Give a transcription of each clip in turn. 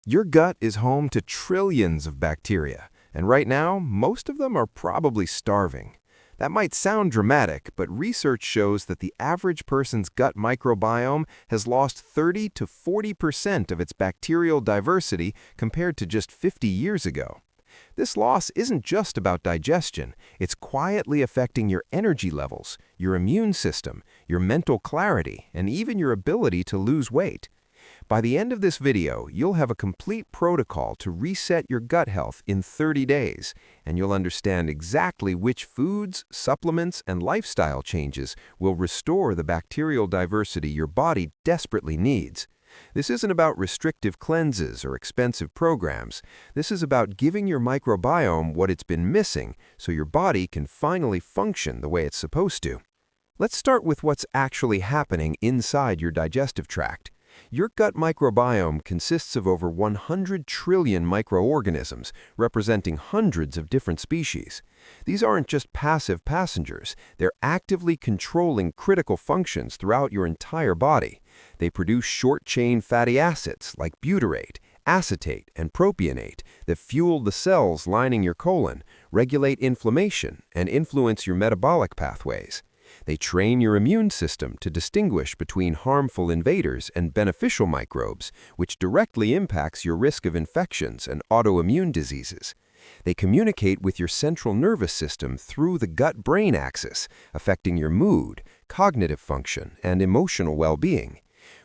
Your gut is home to trillions of bacteria, and right now, most of them are probably starving. That might sound dramatic, but research shows that the average person's gut microbiome has lost 30 to 40% of its bacterial diversity compared to just 50 years ago. This loss isn't just about digestion, it's quietly affecting your energy levels, your immune system, your mental clarity, and even your ability to lose weight. By the end of this video, you'll have a complete protocol to reset your gut health in 30 days, and you'll understand exactly which foods, supplements, and lifestyle changes will restore the bacterial diversity your body desperately needs. This isn't about restrictive cleanses or expensive programs. This is about giving your microbiome what it's been missing so your body can finally function the way it's supposed to. Let's start with what's actually happening inside your digestive tract. Your gut microbiome consists of over 100 trillion microorganisms, representing hundreds of different species. These aren't just passive passengers, they're actively controlling critical functions throughout your entire body. They produce short-chain fatty acids like butyrate, acetate, and propionate that fuel the cells lining your colon, regulate inflammation, and influence your metabolic pathways. They train your immune system to distinguish between harmful invaders and beneficial microbes, which directly impacts your risk of infections and autoimmune diseases. They communicate with your central nervous system through the gut-brain axis, affecting your mood, cognitive function, and emotional well-being.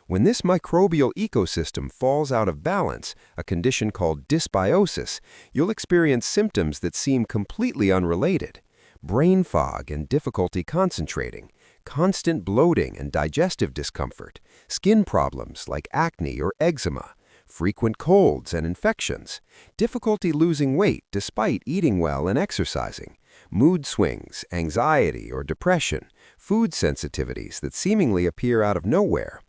When this microbial ecosystem falls out of balance, a condition called dysbiosis, you'll experience symptoms that seem completely unrelated. Brain fog and difficulty concentrating, constant bloating and digestive discomfort, skin problems like acne or eczema, frequent colds and infections, difficulty losing weight despite eating well and exercising, mood swings, anxiety or depression, food sensitivities that seemingly appear out of nowhere.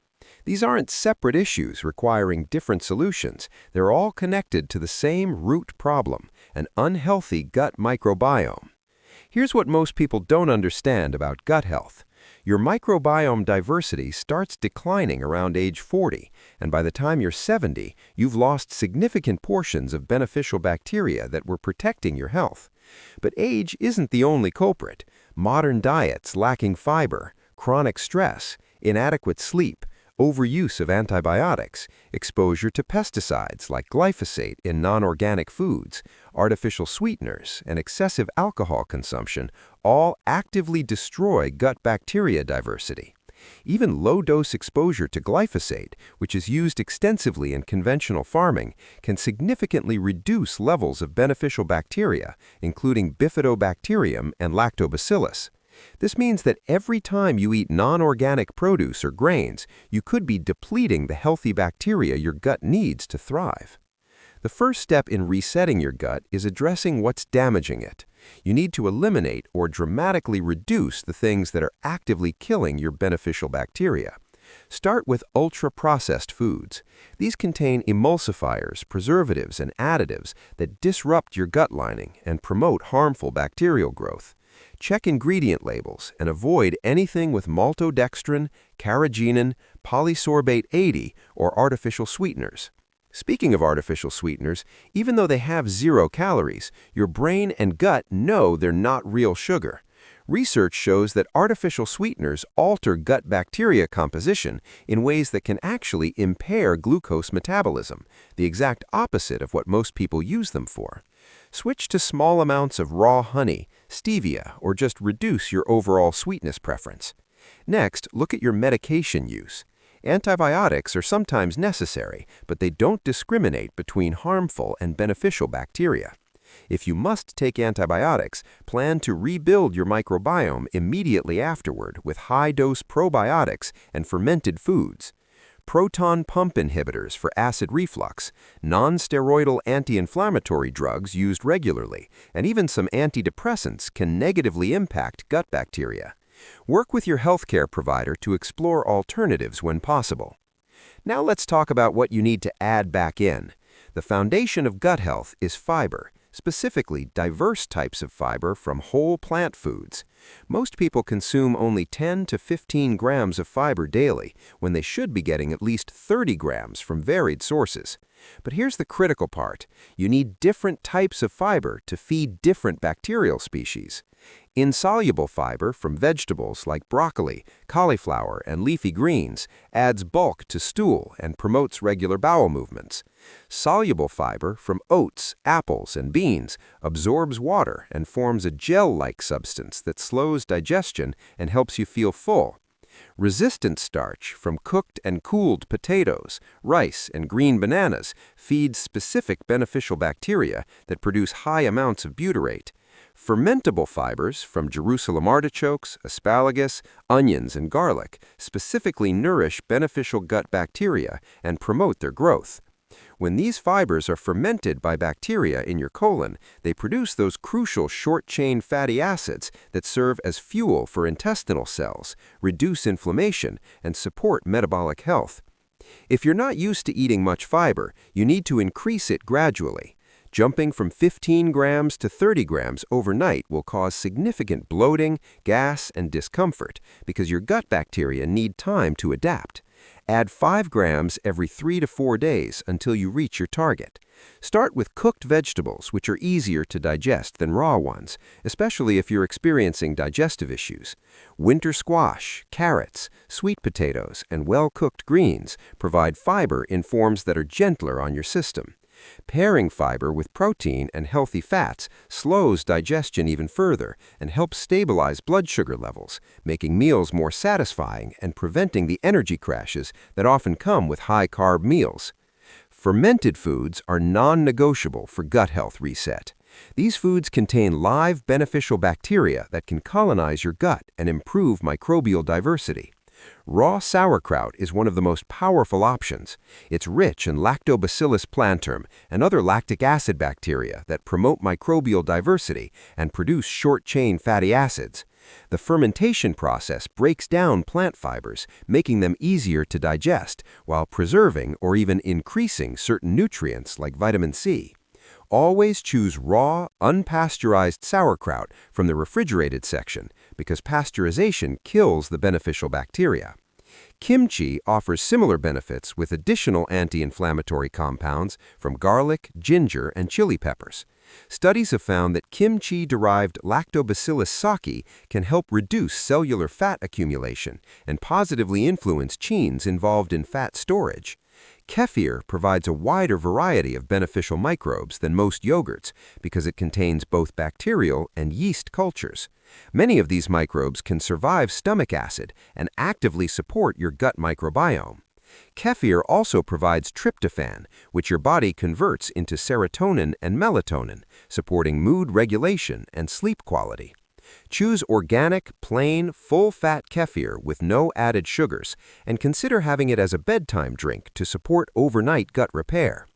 These aren't separate issues requiring different solutions. They're all connected to the same root problem, an unhealthy gut microbiome. Here's what most people don't understand about gut health. Your microbiome diversity starts declining around age 40, and by the time you're 70, you've lost significant portions of beneficial bacteria that were protecting your health. But age isn't the only culprit. Modern diets lacking fiber, chronic stress, inadequate sleep, overuse of antibiotics, exposure to pesticides like glyphosate in non-organic foods, artificial sweeteners, and excessive alcohol consumption all actively destroy gut bacteria diversity. Even low-dose exposure to glyphosate, which is used extensively in conventional farming, can significantly reduce levels of beneficial bacteria, including bifidobacterium and lactobacillus. This means that every time you eat non-organic produce or grains, you could be depleting the healthy bacteria your gut needs to thrive. The first step in resetting your gut is addressing what's damaging it. You need to eliminate or dramatically reduce the things that are actively killing your beneficial bacteria. Start with ultra-processed foods. These contain emulsifiers, preservatives, and additives that disrupt your gut lining and promote harmful bacterial growth. Check ingredient labels and avoid anything with maltodextrin, carrageenan, polysorbate 80, or artificial sweeteners. Speaking of artificial sweeteners, even though they have 0 calories, your brain and gut know they're not real sugar. Research shows that artificial sweeteners alter gut bacteria composition in ways that can actually impair glucose metabolism, the exact opposite of what most people use them for. Switch to small amounts of raw honey, stevia, or just reduce your overall sweetness preference. Next, look at your medication use. Antibiotics are sometimes necessary, but they don't discriminate between harmful and beneficial bacteria. If you must take antibiotics, plan to rebuild your microbiome immediately afterward with high-dose probiotics and fermented foods. Proton pump inhibitors for acid reflux, non-steroidal anti-inflammatory drugs used regularly, and even some antidepressants can negatively impact gut bacteria. Work with your healthcare provider to explore alternatives when possible. Now let's talk about what you need to add back in. The foundation of gut health is fiber, specifically diverse types of fiber from whole plant foods. Most people consume only 10 to 15 grams of fiber daily, when they should be getting at least 30 grams from varied sources. But here's the critical part. You need different types of fiber to feed different bacterial species. Insoluble fiber from vegetables like broccoli, cauliflower, and leafy greens adds bulk to stool and promotes regular bowel movements. Soluble fiber from oats, apples, and beans absorbs water and forms a gel-like substance that slows digestion and helps you feel full. Resistant starch from cooked and cooled potatoes, rice, and green bananas feeds specific beneficial bacteria that produce high amounts of butyrate. Fermentable fibers from Jerusalem artichokes, asparagus, onions, and garlic specifically nourish beneficial gut bacteria and promote their growth. When these fibers are fermented by bacteria in your colon, they produce those crucial short-chain fatty acids that serve as fuel for intestinal cells, reduce inflammation, and support metabolic health. If you're not used to eating much fiber, you need to increase it gradually. Jumping from 15 grams to 30 grams overnight will cause significant bloating, gas, and discomfort because your gut bacteria need time to adapt. Add 5 grams every 3 to 4 days until you reach your target. Start with cooked vegetables, which are easier to digest than raw ones, especially if you're experiencing digestive issues. Winter squash, carrots, sweet potatoes, and well-cooked greens provide fiber in forms that are gentler on your system. Pairing fiber with protein and healthy fats slows digestion even further and helps stabilize blood sugar levels, making meals more satisfying and preventing the energy crashes that often come with high-carb meals. Fermented foods are non-negotiable for gut health reset. These foods contain live beneficial bacteria that can colonize your gut and improve microbial diversity. Raw sauerkraut is one of the most powerful options. It's rich in Lactobacillus plantarum and other lactic acid bacteria that promote microbial diversity and produce short-chain fatty acids. The fermentation process breaks down plant fibers, making them easier to digest while preserving or even increasing certain nutrients like vitamin C. Always choose raw, unpasteurized sauerkraut from the refrigerated section because pasteurization kills the beneficial bacteria. Kimchi offers similar benefits with additional anti-inflammatory compounds from garlic, ginger, and chili peppers. Studies have found that kimchi-derived Lactobacillus sake can help reduce cellular fat accumulation and positively influence genes involved in fat storage. Kefir provides a wider variety of beneficial microbes than most yogurts because it contains both bacterial and yeast cultures. Many of these microbes can survive stomach acid and actively support your gut microbiome. Kefir also provides tryptophan, which your body converts into serotonin and melatonin, supporting mood regulation and sleep quality. Choose organic, plain, full-fat kefir with no added sugars, and consider having it as a bedtime drink to support overnight gut repair.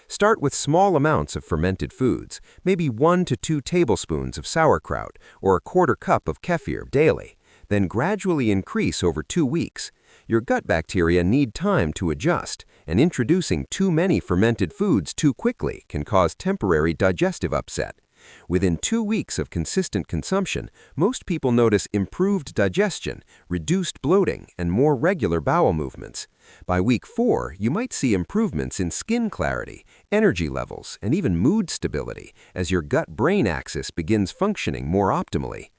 Start with small amounts of fermented foods, maybe 1 to 2 tablespoons of sauerkraut or a quarter cup of kefir daily, then gradually increase over 2 weeks. Your gut bacteria need time to adjust, and introducing too many fermented foods too quickly can cause temporary digestive upset. Within 2 weeks of consistent consumption, most people notice improved digestion, reduced bloating, and more regular bowel movements. By week 4, you might see improvements in skin clarity, energy levels, and even mood stability as your gut-brain axis begins functioning more optimally.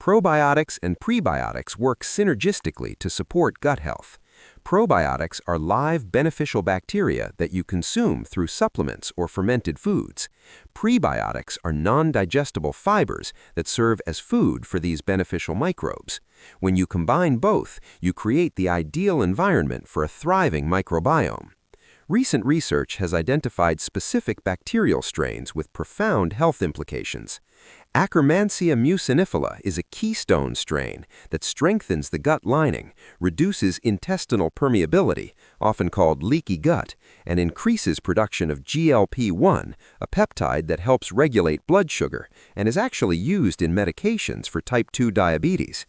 Probiotics and prebiotics work synergistically to support gut health. Probiotics are live beneficial bacteria that you consume through supplements or fermented foods. Prebiotics are non-digestible fibers that serve as food for these beneficial microbes. When you combine both, you create the ideal environment for a thriving microbiome. Recent research has identified specific bacterial strains with profound health implications. Akkermansia mucinifila is a keystone strain that strengthens the gut lining, reduces intestinal permeability, often called leaky gut, and increases production of GLP-1, a peptide that helps regulate blood sugar and is actually used in medications for type 2 diabetes.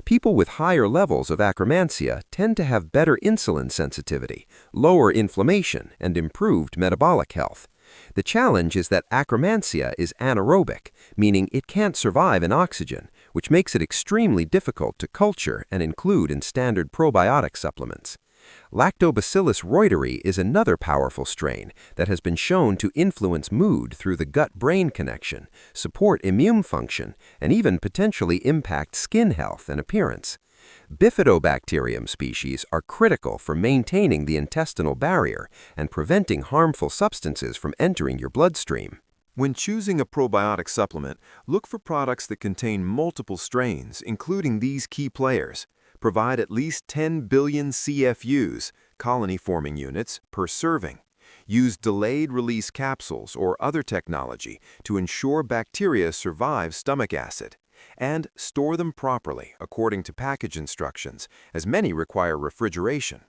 People with higher levels of Akkermansia tend to have better insulin sensitivity, lower inflammation, and improved metabolic health. The challenge is that Akkermansia is anaerobic, meaning it can't survive in oxygen, which makes it extremely difficult to culture and include in standard probiotic supplements. Lactobacillus reuteri is another powerful strain that has been shown to influence mood through the gut-brain connection, support immune function, and even potentially impact skin health and appearance. Bifidobacterium species are critical for maintaining the intestinal barrier and preventing harmful substances from entering your bloodstream. When choosing a probiotic supplement, look for products that contain multiple strains, including these key players. Provide at least 10 billion CFUs, colony-forming units, per serving. Use delayed-release capsules or other technology to ensure bacteria survive stomach acid. And store them properly according to package instructions, as many require refrigeration.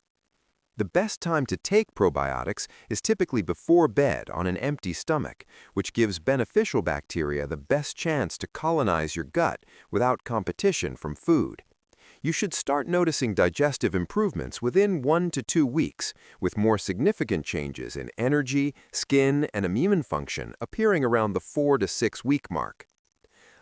The best time to take probiotics is typically before bed on an empty stomach, which gives beneficial bacteria the best chance to colonize your gut without competition from food. You should start noticing digestive improvements within 1 to 2 weeks, with more significant changes in energy, skin, and immune function appearing around the 4 to 6 week mark.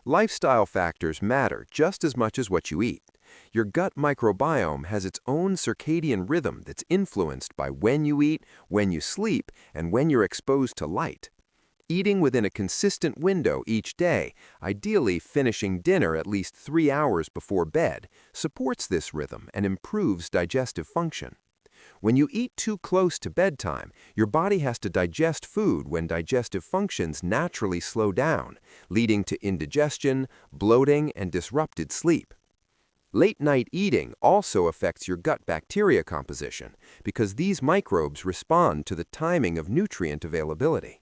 Lifestyle factors matter just as much as what you eat. Your gut microbiome has its own circadian rhythm that's influenced by when you eat, when you sleep, and when you're exposed to light. Eating within a consistent window each day, ideally finishing dinner at least 3 hours before bed, supports this rhythm and improves digestive function. When you eat too close to bedtime, your body has to digest food when digestive functions naturally slow down, leading to indigestion, bloating, and disrupted sleep. Late-night eating also affects your gut bacteria composition because these microbes respond to the timing of nutrient availability.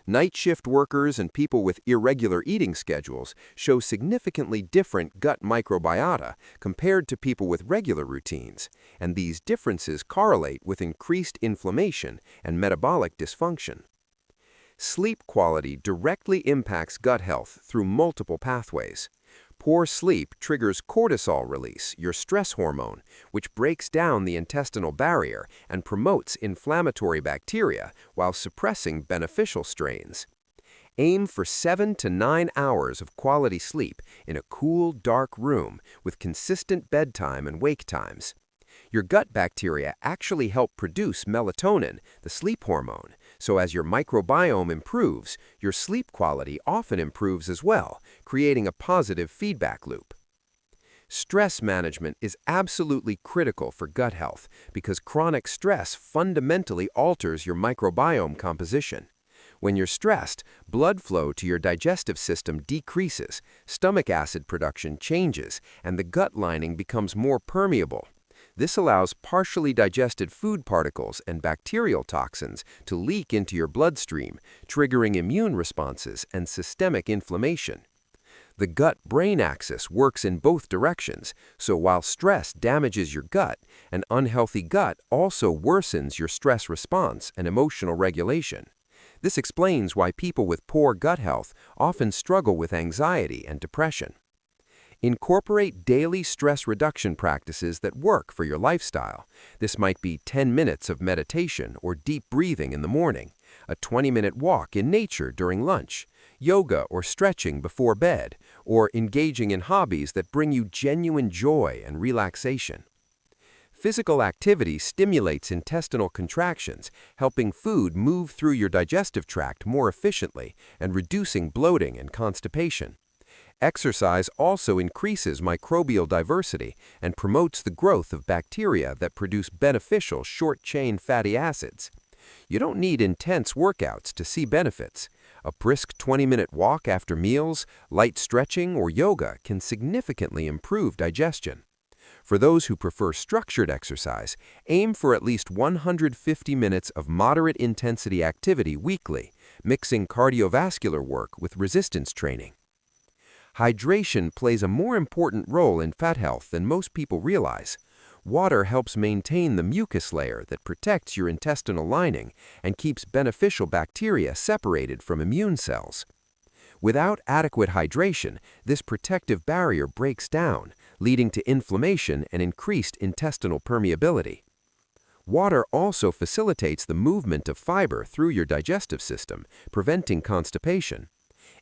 Night shift workers and people with irregular eating schedules show significantly different gut microbiota compared to people with regular routines, and these differences correlate with increased inflammation and metabolic dysfunction. Sleep quality directly impacts gut health through multiple pathways. Poor sleep triggers cortisol release, your stress hormone, which breaks down the intestinal barrier and promotes inflammatory bacteria while suppressing beneficial strains. Aim for 7 to 9 hours of quality sleep in a cool, dark room with consistent bedtime and wake times. Your gut bacteria actually help produce melatonin, the sleep hormone, so as your microbiome improves, your sleep quality often improves as well, creating a positive feedback loop. Stress management is absolutely critical for gut health because chronic stress fundamentally alters your microbiome composition. When you're stressed, blood flow to your digestive system decreases, stomach acid production changes, and the gut lining becomes more permeable. This allows partially digested food particles and bacterial toxins to leak into your bloodstream, triggering immune responses and systemic inflammation. The gut-brain axis works in both directions, so while stress damages your gut, an unhealthy gut also worsens your stress response and emotional regulation. This explains why people with poor gut health often struggle with anxiety and depression. Incorporate daily stress reduction practices that work for your lifestyle. This might be 10 minutes of meditation or deep breathing in the morning, a 20-minute walk in nature during lunch, yoga or stretching before bed, or engaging in hobbies that bring you genuine joy and relaxation. Physical activity stimulates intestinal contractions, helping food move through your digestive tract more efficiently and reducing bloating and constipation. Exercise also increases microbial diversity and promotes the growth of bacteria that produce beneficial short-chain fatty acids. You don't need intense workouts to see benefits. A brisk 20-minute walk after meals, light stretching, or yoga can significantly improve digestion. For those who prefer structured exercise, aim for at least 150 minutes of moderate intensity activity weekly, mixing cardiovascular work with resistance training. Hydration plays a more important role in fat health than most people realize. Water helps maintain the mucus layer that protects your intestinal lining and keeps beneficial bacteria separated from immune cells. Without adequate hydration, this protective barrier breaks down, leading to inflammation and increased intestinal permeability. Water also facilitates the movement of fiber through your digestive system, preventing constipation.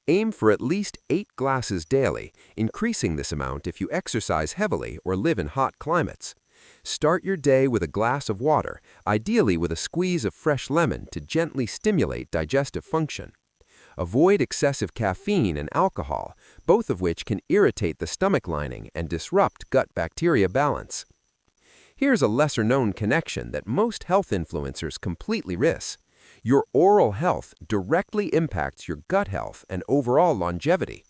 Aim for at least 8 glasses daily, increasing this amount if you exercise heavily or live in hot climates. Start your day with a glass of water, ideally with a squeeze of fresh lemon to gently stimulate digestive function. Avoid excessive caffeine and alcohol, both of which can irritate the stomach lining and disrupt gut bacteria balance. Here's a lesser-known connection that most health influencers completely miss. Your oral health directly impacts your gut health and overall longevity.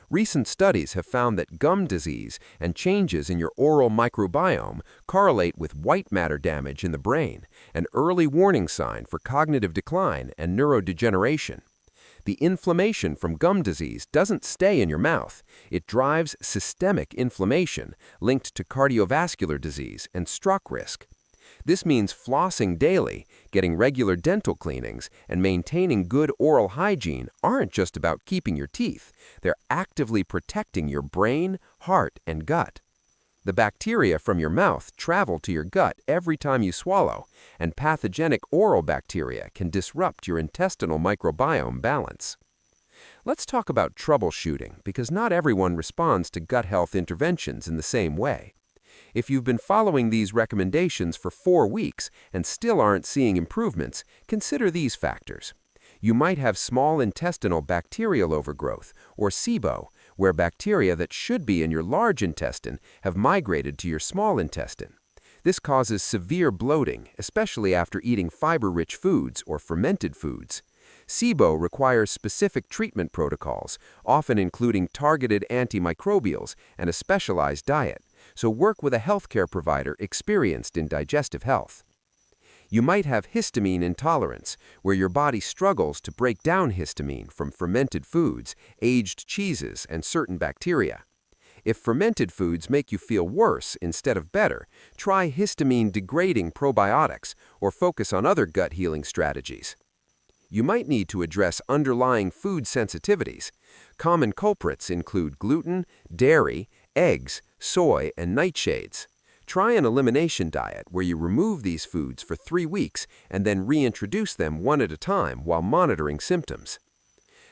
Recent studies have found that gum disease and changes in your oral microbiome correlate with white matter damage in the brain, an early warning sign for cognitive decline and neurodegeneration. The inflammation from gum disease doesn't stay in your mouth. It drives systemic inflammation linked to cardiovascular disease and stroke risk. This means flossing daily, getting regular dental cleanings, and maintaining good oral hygiene aren't just about keeping your teeth. They're actively protecting your brain, heart, and gut. The bacteria from your mouth travel to your gut every time you swallow, and pathogenic oral bacteria can disrupt your intestinal microbiome balance. Let's talk about troubleshooting, because not everyone responds to gut health interventions in the same way. If you've been following these recommendations for 4 weeks and still aren't seeing improvements, consider these factors. You might have small intestinal bacterial overgrowth, or SIBO, where bacteria that should be in your large intestine have migrated to your small intestine. This causes severe bloating, especially after eating fiber-rich foods or fermented foods. SIBO requires specific treatment protocols, often including targeted antimicrobials and a specialized diet, so work with a healthcare provider experienced in digestive health. You might have histamine intolerance, where your body struggles to break down histamine from fermented foods, aged cheeses, and certain bacteria. If fermented foods make you feel worse instead of better, try histamine-degrading probiotics or focus on other gut healing strategies. You might need to address underlying food sensitivities. Common culprits include gluten, dairy, eggs, soy, and nightshades. Try an elimination diet where you remove these foods for 3 weeks and then reintroduce them one at a time while monitoring symptoms.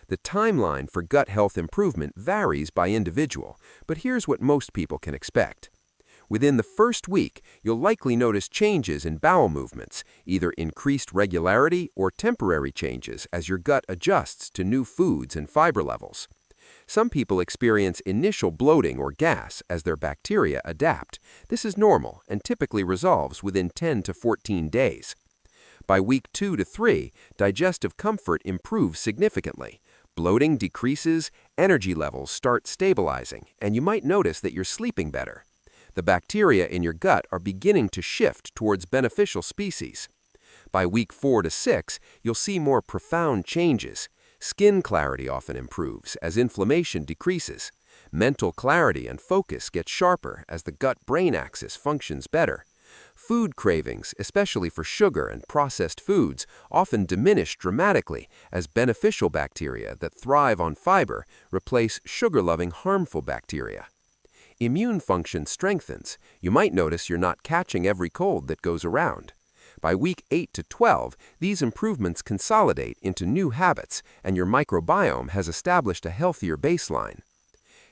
The timeline for gut health improvement varies by individual, but here's what most people can expect. Within the first week, you'll likely notice changes in bowel movements, either increased regularity or temporary changes as your gut adjusts to new foods and fiber levels. Some people experience initial bloating or gas as their bacteria adapt. This is normal and typically resolves within 10 to 14 days. By week 2 to 3, digestive comfort improves significantly. Bloating decreases, energy levels start stabilizing, and you might notice that you're sleeping better. The bacteria in your gut are beginning to shift towards beneficial species. By week 4 to 6, you'll see more profound changes. Skin clarity often improves as inflammation decreases. Mental clarity and focus get sharper as the gut-brain axis functions better. Food cravings, especially for sugar and processed foods, often diminish dramatically as beneficial bacteria that thrive on fiber replace sugar-loving harmful bacteria. Immune function strengthens. You might notice you're not catching every cold that goes around. By week 8 to 12, these improvements consolidate into new habits, and your microbiome has established a healthier baseline.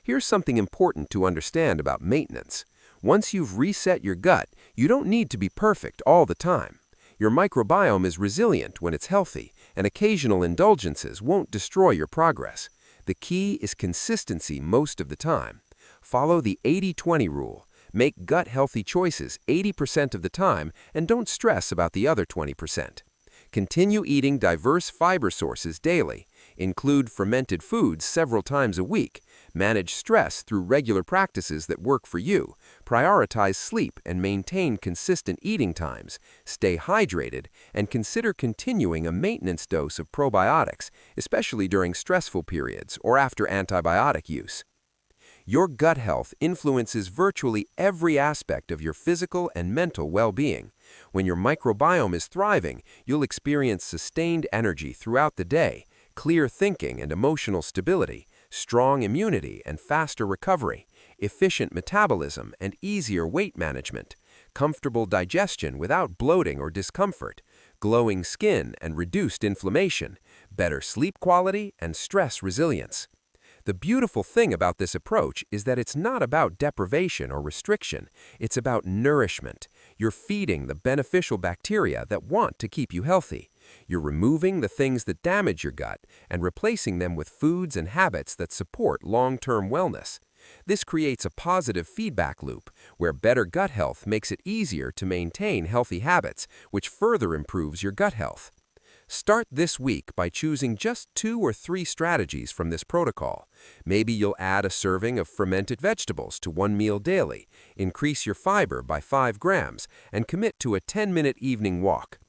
Here's something important to understand about maintenance. Once you've reset your gut, you don't need to be perfect all the time. Your microbiome is resilient when it's healthy, and occasional indulgences won't destroy your progress. The key is consistency most of the time. Follow the 80-20 rule. Make gut-healthy choices 80% of the time and don't stress about the other 20%. Continue eating diverse fiber sources daily. Include fermented foods several times a week. Manage stress through regular practices that work for you. Prioritize sleep and maintain consistent eating times. Stay hydrated and consider continuing a maintenance dose of probiotics, especially during stressful periods or after antibiotic use. Your gut health influences virtually every aspect of your physical and mental well-being. When your microbiome is thriving, you'll experience sustained energy throughout the day, clear thinking and emotional stability, strong immunity and faster recovery, efficient metabolism and easier weight management. comfortable digestion without bloating or discomfort, glowing skin and reduced inflammation, better sleep quality, and stress resilience. The beautiful thing about this approach is that it's not about deprivation or restriction, it's about nourishment. You're feeding the beneficial bacteria that want to keep you healthy. You're removing the things that damage your gut and replacing them with foods and habits that support long-term wellness. This creates a positive feedback loop where better gut health makes it easier to maintain healthy habits, which further improves your gut health. Start this week by choosing just 2 or 3 strategies from this protocol. Maybe you'll add a serving of fermented vegetables to one meal daily, increase your fiber by 5 grams, and commit to a 10-minute evening walk.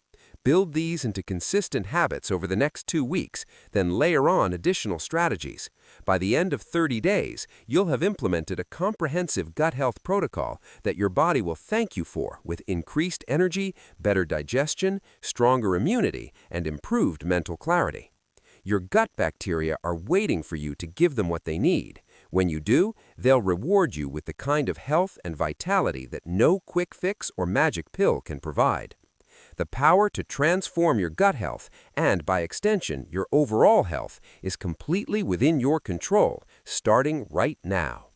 Build these into consistent habits over the next 2 weeks, then layer on additional strategies. By the end of 30 days, you'll have implemented a comprehensive gut health protocol that your body will thank you for, with increased energy, better digestion, stronger immunity, and improved mental clarity. Your gut bacteria are waiting for you to give them what they need. When you do, they'll reward you with the kind of health and vitality that no quick fix or magic pill can provide. The power to transform your gut health and, by extension, your overall health is completely within your control, starting right now.